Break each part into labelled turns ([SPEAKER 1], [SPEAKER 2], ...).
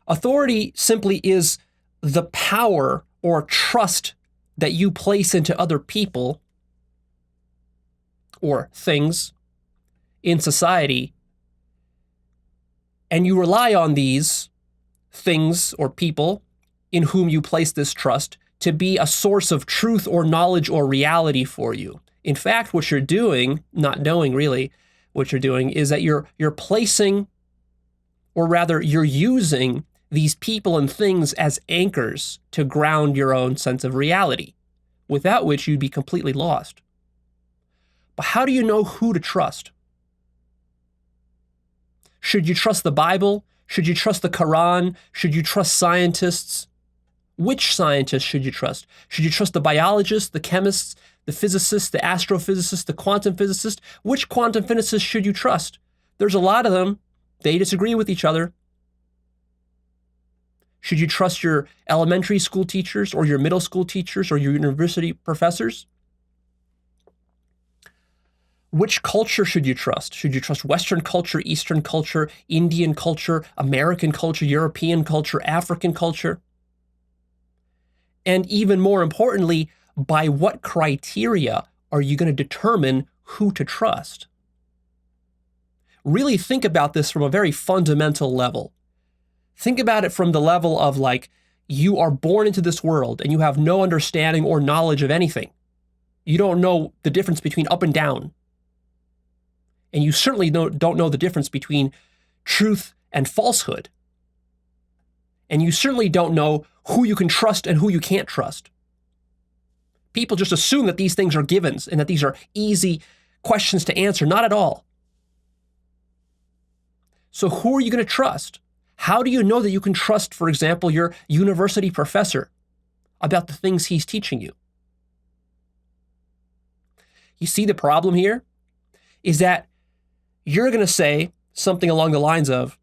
[SPEAKER 1] Authority simply is the power or trust that you place into other people or things in society, and you rely on these things or people in whom you place this trust to be a source of truth or knowledge or reality for you. In fact, what you're doing, not knowing really what you're doing, is that you're placing, or rather you're using these people and things as anchors to ground your own sense of reality, without which you'd be completely lost. But how do you know who to trust? Should you trust the Bible? Should you trust the Quran? Should you trust scientists? Which scientists should you trust? Should you trust the biologists, the chemists, the physicists, the astrophysicists, the quantum physicists? Which quantum physicists should you trust? There's a lot of them. They disagree with each other. Should you trust your elementary school teachers or your middle school teachers or your university professors? Which culture should you trust? Should you trust Western culture, Eastern culture, Indian culture, American culture, European culture, African culture? And even more importantly, by what criteria are you going to determine who to trust? Really think about this from a very fundamental level. Think about it from the level of like, you are born into this world and you have no understanding or knowledge of anything. You don't know the difference between up and down. And you certainly don't know the difference between truth and falsehood. And you certainly don't know who you can trust and who you can't trust. People just assume that these things are givens and that these are easy questions to answer. Not at all. So who are you going to trust? How do you know that you can trust, for example, your university professor about the things he's teaching you? You see the problem here is that you're going to say something along the lines of,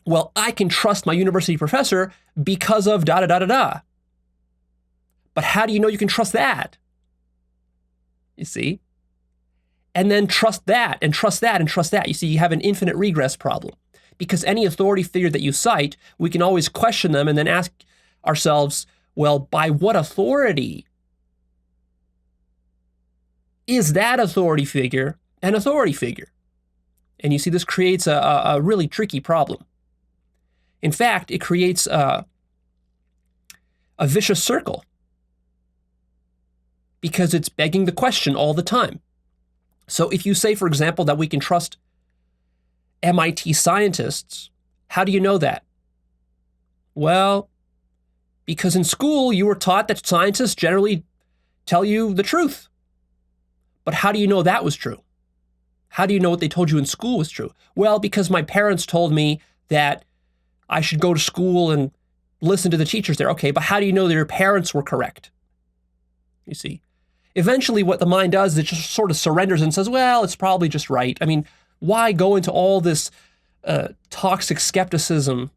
[SPEAKER 1] well, I can trust my university professor because of da-da-da-da-da. But how do you know you can trust that? You see? And then trust that and trust that and trust that. You see, you have an infinite regress problem. Because any authority figure that you cite, we can always question them and then ask ourselves, well, by what authority is that authority figure an authority figure? And you see, this creates a really tricky problem. In fact, it creates a vicious circle because it's begging the question all the time. So if you say, for example, that we can trust MIT scientists, how do you know that? Well, because in school you were taught that scientists generally tell you the truth. But how do you know that was true? How do you know what they told you in school was true? Well, because my parents told me that I should go to school and listen to the teachers there. Okay, but how do you know that your parents were correct? You see, eventually what the mind does is it just sort of surrenders and says, well, it's probably just right. I mean, why go into all this toxic skepticism?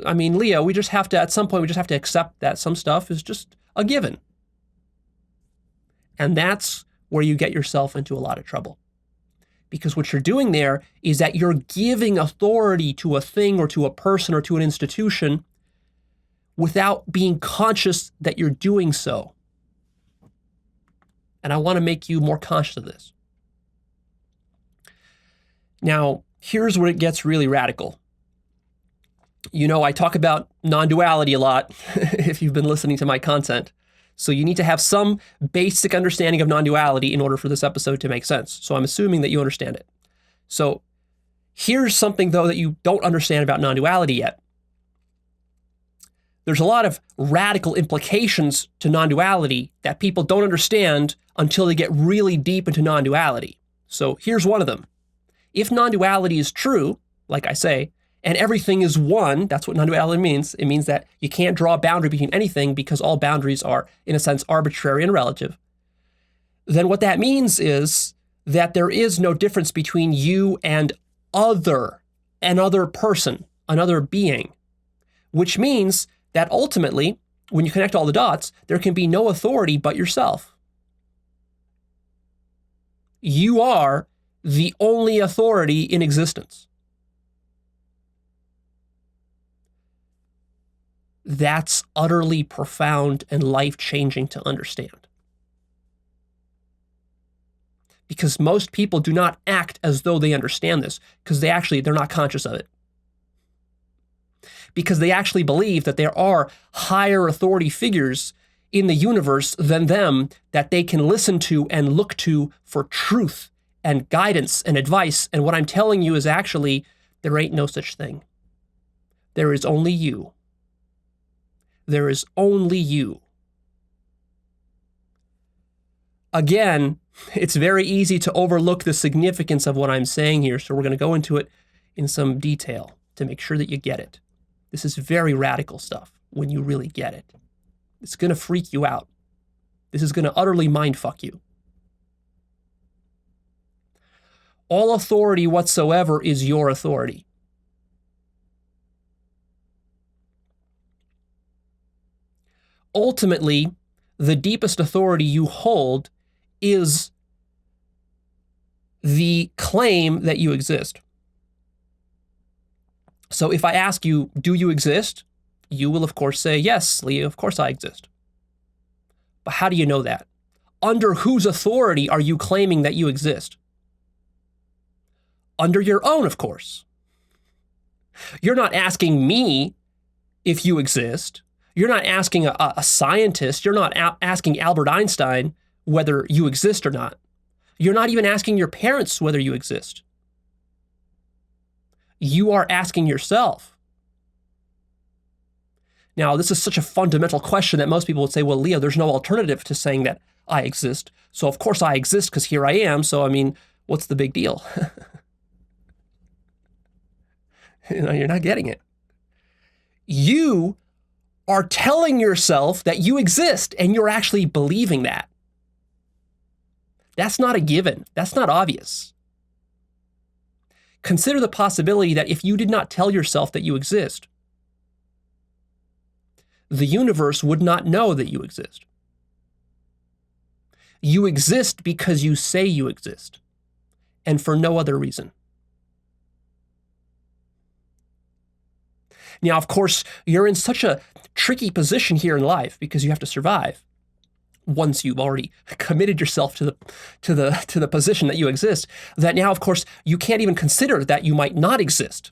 [SPEAKER 1] I mean, Leo, we just have to, at some point, we just have to accept that some stuff is just a given. And that's where you get yourself into a lot of trouble. Because what you're doing there is that you're giving authority to a thing or to a person or to an institution without being conscious that you're doing so. And I want to make you more conscious of this. Now, here's where it gets really radical. You know, I talk about non-duality a lot if you've been listening to my content. So you need to have some basic understanding of non-duality in order for this episode to make sense. So I'm assuming that you understand it. So here's something, though, that you don't understand about non-duality yet. There's a lot of radical implications to non-duality that people don't understand until they get really deep into non-duality. So here's one of them. If non-duality is true, like I say, and everything is one, that's what non-duality means. It means that you can't draw a boundary between anything because all boundaries are, in a sense, arbitrary and relative. Then what that means is that there is no difference between you and another person, another being, which means that ultimately, when you connect all the dots, there can be no authority but yourself. You are the only authority in existence. That's utterly profound and life-changing to understand. Because most people do not act as though they understand this, because they're not conscious of it. Because they actually believe that there are higher authority figures in the universe than them that they can listen to and look to for truth and guidance and advice. And what I'm telling you is actually, there ain't no such thing. There is only you. There is only you. Again, it's very easy to overlook the significance of what I'm saying here, so we're going to go into it in some detail to make sure that you get it. This is very radical stuff when you really get it. It's going to freak you out. This is going to utterly mindfuck you. All authority whatsoever is your authority. Ultimately, the deepest authority you hold is the claim that you exist. So if I ask you, do you exist? You will, of course, say, yes, Lee, of course I exist. But how do you know that? Under whose authority are you claiming that you exist? Under your own, of course. You're not asking me if you exist. You're not asking a scientist. You're not asking Albert Einstein whether you exist or not. You're not even asking your parents whether you exist. You are asking yourself. Now, this is such a fundamental question that most people would say, well, Leo, there's no alternative to saying that I exist. So of course I exist because here I am. So, I mean, what's the big deal? You're not getting it. You are telling yourself that you exist and you're actually believing that. That's not a given. That's not obvious. Consider the possibility that if you did not tell yourself that you exist, the universe would not know that you exist. You exist because you say you exist, and for no other reason. Now, of course, you're in such a tricky position here in life because you have to survive. Once you've already committed yourself to the position that you exist, that now, of course, you can't even consider that you might not exist.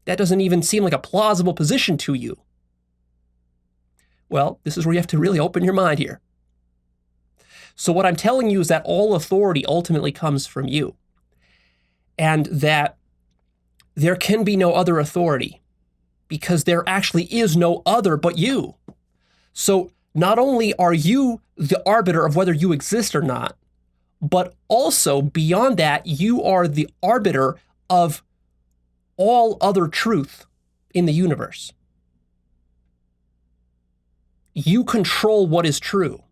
[SPEAKER 1] That doesn't even seem like a plausible position to you. Well, this is where you have to really open your mind here. So what I'm telling you is that all authority ultimately comes from you, and that there can be no other authority because there actually is no other but you. So not only are you the arbiter of whether you exist or not, but also beyond that, you are the arbiter of all other truth in the universe. You control what is true.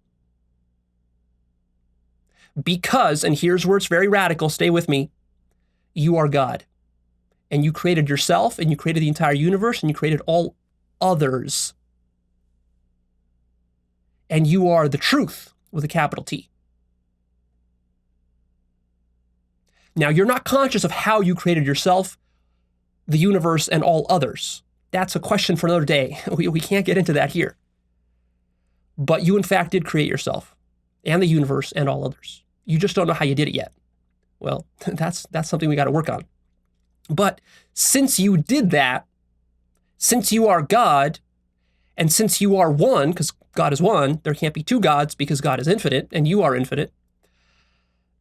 [SPEAKER 1] Because, and here's where it's very radical, stay with me, you are God. And you created yourself, and you created the entire universe, and you created all others. And you are the truth with a capital T. Now, you're not conscious of how you created yourself, the universe, and all others. That's a question for another day. We can't get into that here. But you, in fact, did create yourself and the universe and all others. You just don't know how you did it yet. Well, that's something we got to work on. But since you did that, since you are God, and since you are one, because God is one, there can't be two gods because God is infinite and you are infinite,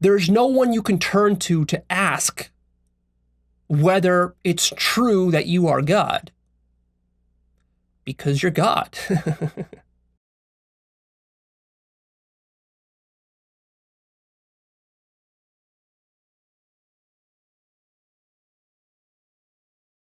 [SPEAKER 1] there's no one you can turn to ask whether it's true that you are God. Because you're God.